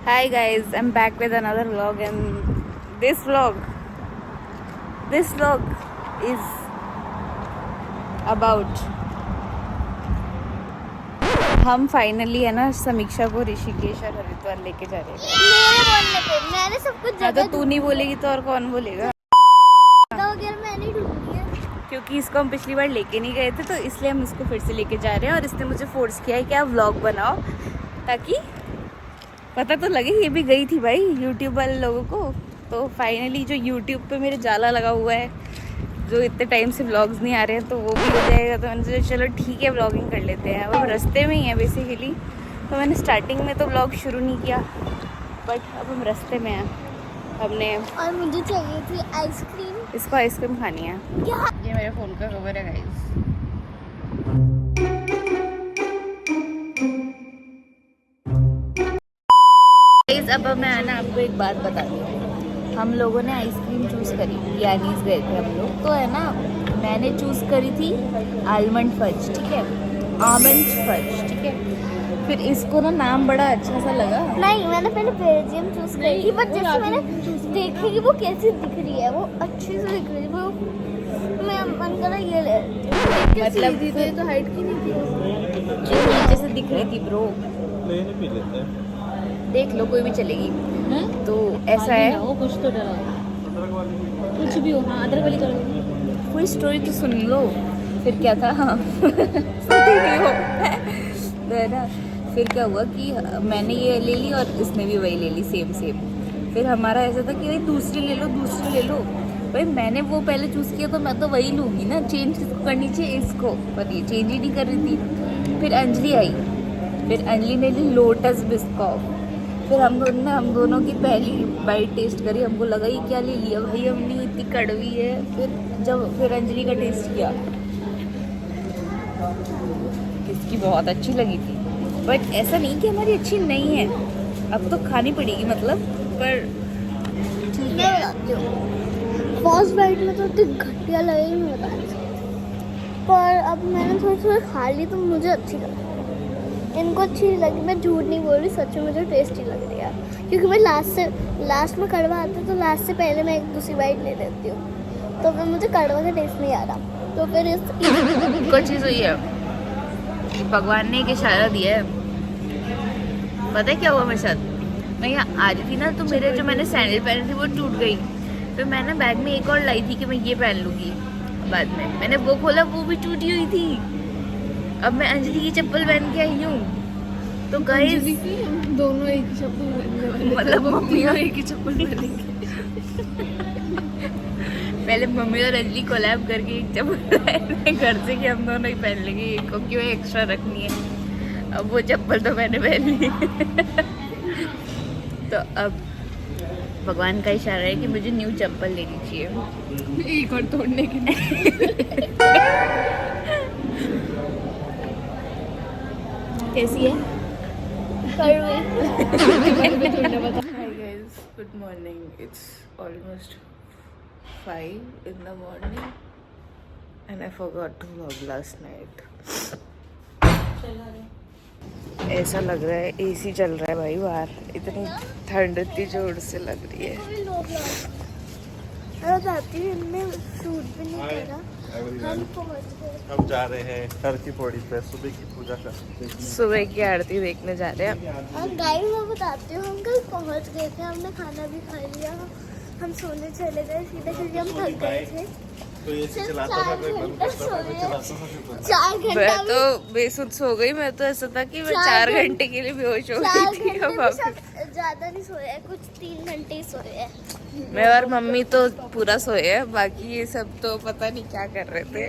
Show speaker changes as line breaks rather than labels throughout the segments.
Hi guys, I'm back with another vlog and this vlog is about हम finally है ना समीक्षा को ऋषिकेश और हरिद्वार लेके जा रहे हैं।
मेरे बोलने पे मैंने सब कुछ
हाँ, तो तू नहीं बोलेगी तो और कौन बोलेगा?
वगैरह मैंने ढूंढी है
क्योंकि इसको हम पिछली बार लेके नहीं गए थे तो इसलिए हम इसको फिर से लेके जा रहे हैं और इसने मुझे फोर्स किया है कि आप व्लॉग बनाओ ताकि पता तो लगे ये भी गई थी भाई यूट्यूब वाले लोगों को। तो फाइनली जो यूट्यूब पे मेरे जाला लगा हुआ है, जो इतने टाइम से व्लॉग्स नहीं आ रहे हैं, तो वो भी हो जाएगा। तो मैंने सोचा चलो ठीक है व्लॉगिंग कर लेते हैं। अब हम रास्ते में ही हैं बेसिकली, तो मैंने स्टार्टिंग में तो व्लॉग शुरू नहीं किया बट अब हम रास्ते में हैं। हमने
और मुझे चाहिए थी आइसक्रीम।
इसको आइसक्रीम खानी है। ये मेरे फ़ोन का कवर है गाइस। अब मैं ना आपको एक बात बता दूँ, हम लोगों ने आइसक्रीम चूज़ करी, यानीस गए थे हम लोग, तो है ना मैंने चूज़ करी थी आलमंड फज, ठीक है, आमंड फज, ठीक है। फिर इसको ना नाम बड़ा अच्छा सा लगा।
नहीं, मैंने पहले बेल्जियम चूज करी थी, बट जैसे मैंने देखी कि वो कैसी दिख रही है, वो अच्छी से दिख रही है, वो मैं मन करा ये ले।
मतलब
तो हाइट की नहीं थी,
नीचे से दिख रही थी ब्रो।
पी लेते हैं।
देख लो कोई भी चलेगी। तो ऐसा है,
वो कुछ तो डरा कुछ भी हो। हाँ, अदरक वाली कर
पूरी स्टोरी तो सुन लो फिर क्या था। हाँ सुनती नहीं हो तो है ना। फिर क्या हुआ कि मैंने ये ले ली और इसने भी वही ले ली, सेम सेम। फिर हमारा ऐसा था कि भाई दूसरी ले लो, दूसरी ले लो। भाई मैंने वो पहले चूज़ किया तो मैं तो वही लूँगी ना, चेंज करनी चाहिए इसको, पर ये चेंज ही नहीं कर रही थी। फिर अंजलि आई, फिर अंजलि ने ली लोटस बिस्कॉफ। फिर हम दोनों की पहली बाइट टेस्ट करी, हमको लगा ये क्या ले लिया भाई हमने, इतनी कड़वी है। फिर अंजलि का टेस्ट किया, इसकी बहुत अच्छी लगी थी। बट ऐसा नहीं कि हमारी अच्छी नहीं है, अब तो खानी पड़ेगी मतलब। पर
मैं बताती हूँ, फर्स्ट बाइट में तो इतनी घटिया लगी, मैं बता नहीं सकती, पर अब मैंने थोड़ी थोड़ी खा ली तो मुझे अच्छी लगी। इनको अच्छी लगी, मैं झूठ नहीं बोल रही, सच में मुझे टेस्टी लग रही है। क्योंकि मैं लास्ट में कड़वा आता है तो लास्ट से पहले मैं एक दूसरी बाइट ले लेती हूँ, तो फिर मुझे कड़वा का टेस्ट नहीं आ रहा। तो फिर
कुछ चीज़ हुई है कि भगवान ने एक इशारा दिया है। पता है क्या हुआ मेरे साथ? मैं यहाँ आ रही थी ना, तो मेरे जो मैंने सैंडल पहनी थी वो टूट गई। फिर मैं ना बैग में एक और लाई थी कि मैं ये पहन लूँगी। बाद में मैंने वो खोला, वो भी टूटी हुई थी। अब मैं अंजलि की चप्पल पहन के आई हूँ। तो गाइस
दोनों एक ही चप्पल
मतलब मम्मी और एक ही चप्पल पहनेंगे। पहले मम्मी और अंजलि कोलैब करके एक चप्पल पहने घर से कि हम दोनों ही पहन लेंगे, एक को क्यों एक्स्ट्रा रखनी है। अब वो चप्पल तो मैंने पहन ली। तो अब भगवान का इशारा है कि मुझे न्यू चप्पल लेनी चाहिए,
एक और तोड़ने के लिए।
कैसी है?
कड़वी।
Hi guys, good morning. It's almost 5 in the morning and I forgot to vlog last night. ऐसा लग रहा है एसी चल रहा है भाई बाहर, इतनी ठंड इतनी जोर से लग रही है।
हमने सूट भी नहीं करा, हम पहुंच गए।
हम जा रहे हैं हर की पौड़ी पे सुबह की पूजा करने।
सुबह की आरती देखने जा रहे हैं।
और गाइस मैं बताती हूँ, हम कल पहुंच गए थे, हमने खाना भी खा लिया, हम सोने चले गए सीधे क्योंकि हम थक गए थे।
तो ये
सिर्फ
चलाता था,
4
मैं बंद
घंटे
करता था, मैं
सोए।
चलाता था।
4
मैं
घंटा
तो बेसुध सो गई। मैं तो ऐसा था कि मैं 4 घंटे के लिए बेहोश हो
4
गई थी।
घंटे
अब
भी सब ज्यादा नहीं सोए हैं, कुछ 3 घंटे ही सोए हैं।
मैं और मम्मी तो पूरा सोए हैं, बाकी ये सब तो पता नहीं क्या कर रहे थे।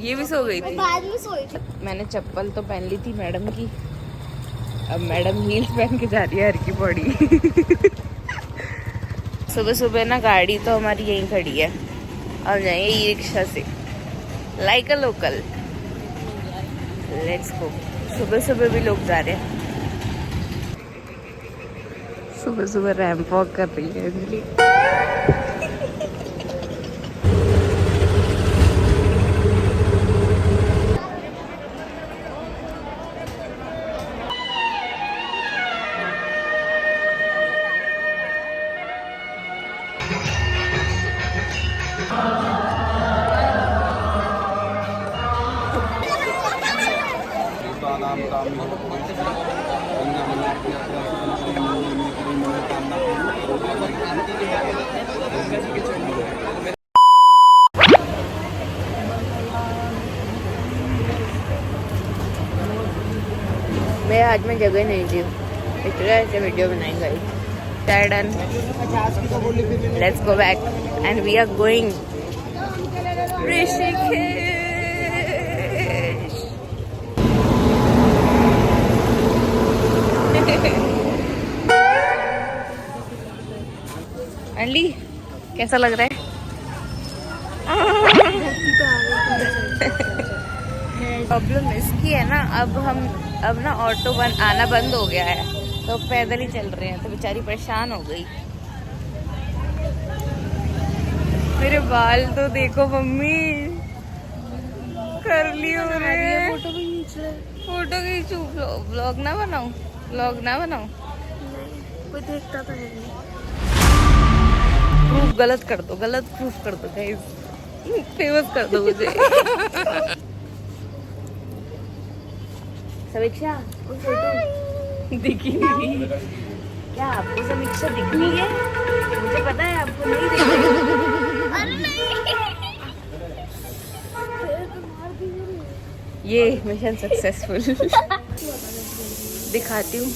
ये भी सो गई थी।
बाद में सोई थी।
मैंने चप्पल तो पहन ली थी मैडम की, अब मैडम हील्स पहन के जा रही है हर की पौड़ी। सुबह सुबह ना गाड़ी तो हमारी यहीं खड़ी है, अब जाएंगे ई रिक्शा से, like a local. Let's go. सुबह सुबह भी लोग जा रहे हैं। सुबह सुबह रैंप वॉक कर रही है अंजलि। मेरे हाथ में जगह नहीं थी इसलिए ऐसे वीडियो बनाएंगे done let's go back and we are going Rishikesh अंडी कैसा लग रहा है प्रॉब्लम इसकी है ना अब ना ऑटो आना बंद हो गया है तो पैदल ही चल रहे हैं तो बेचारी परेशान हो गई। मेरे बाल तो देखो मम्मी कर्ली हो रहे हैं। फोटो खींचू व्लॉग ना बनाऊं
कोई देखता तो है नहीं।
प्रूफ गलत कर दो गाइस फेमस कर दो मुझे। समीक्षा वो फोटो दिखी नहीं क्या आपको? समीक्षा दिख रही है मुझे पता है आपको नहीं दिख रही।
अरे नहीं
ये मिशन सक्सेसफुल। दिखाती हूँ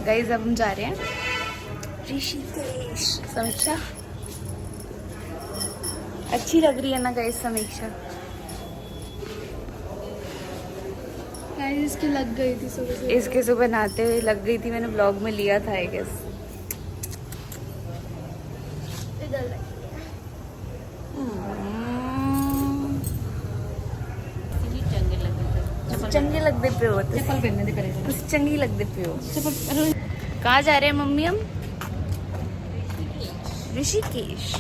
गाइस अब हम जा रहे हैं ऋषिकेश। समीक्षा अच्छी लग रही है ना गाइस समीक्षा?
इसकी लग गई थी सुबह से।
इसके सुबह नहाते हुए लग गई थी मैंने ब्लॉग में लिया था आई गेस। चंगी लगते पे हो
चप्पल पहनने दे पहले
चंगी लगते पे हो।
चप्पल
कहाँ जा रहे हैं मम्मी हम? ऋषिकेश।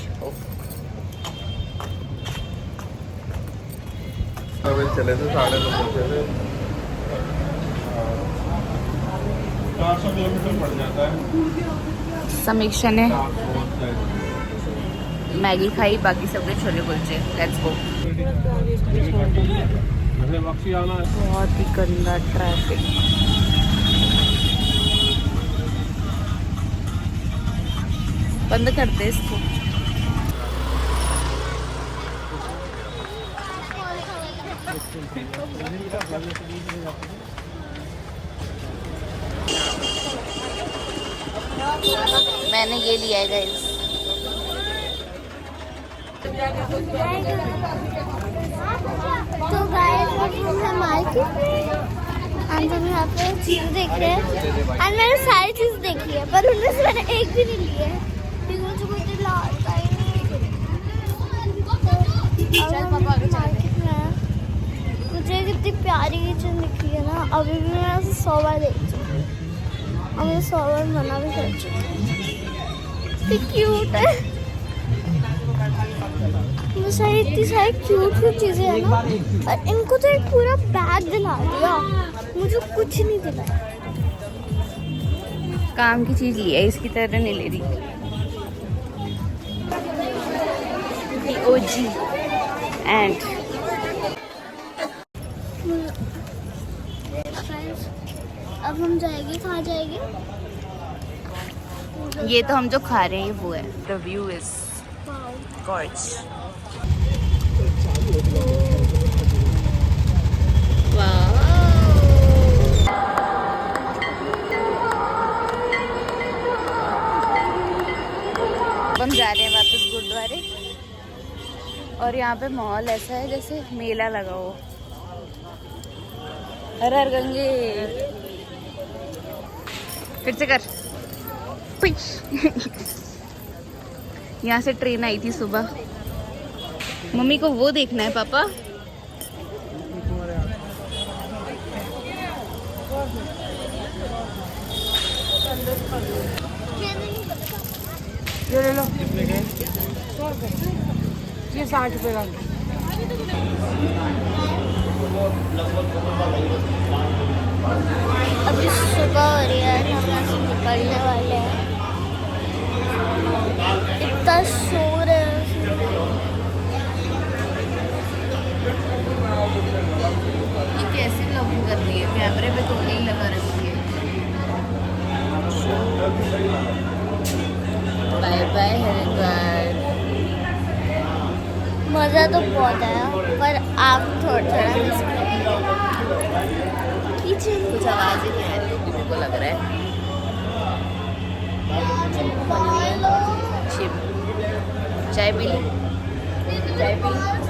चले थे 9:30 बजे थे 400 किलोमीटर पड़ जाता है।
समीक्षा ने मैगी खाई बाकी सबने छोले कुलचे। Let's go. बहुत ही गंदा ट्रैफिक। बंद कर दे इसको। मैंने ये लिया है गाइस।
तो गाइस हम मार्केट में हम सब यहाँ पे चीज देख रहे हैं और मैंने सारी चीज देखी है पर उनमें से मैंने एक भी नहीं ली है क्योंकि मुझे कुछ लाता ही नहीं। चल पापा आगे मार्केट में मुझे कितनी प्यारी किचन दिखी है ना। अभी भी मैं उसे 100 बार देख चुकी हूँ और मुझे 100 बार मना भी कर चुकी हूँ। इतनी क्यूट है वो सारी इतनी सारी क्यूट चीजें हैं ना और इनको तो एक पूरा बैग दिला दिया मुझे कुछ नहीं दिला।
काम की चीज ली है इसकी तरह नहीं ले रही। ओजी एंड
अब हम जाएंगे कहाँ जाएंगे?
ये तो हम जो खा रहे हैं वो है। The view is gorge. हम जा रहे हैं वापस गुरुद्वारे और यहाँ पे माहौल ऐसा है जैसे मेला लगा हो। हर हर गंगे फिर से कर। यहाँ से ट्रेन आई थी सुबह। मम्मी को वो देखना है पापा। ले लो ये 60 रुपए का।
अभी सुबह हो रही है हम यहाँ से निकलने वाले हैं। इतना शोर है
ये कैसे ब्लॉगिंग कर रही है? कैमरे पे तो नहीं लगा
मज़ा तो बहुत आया पर आप थोड़ा मिस
पीछे कुछ आवाज ही नहीं आ रही मेरे को लग रहा है। चिप चाय पी ली, चाय पी ली।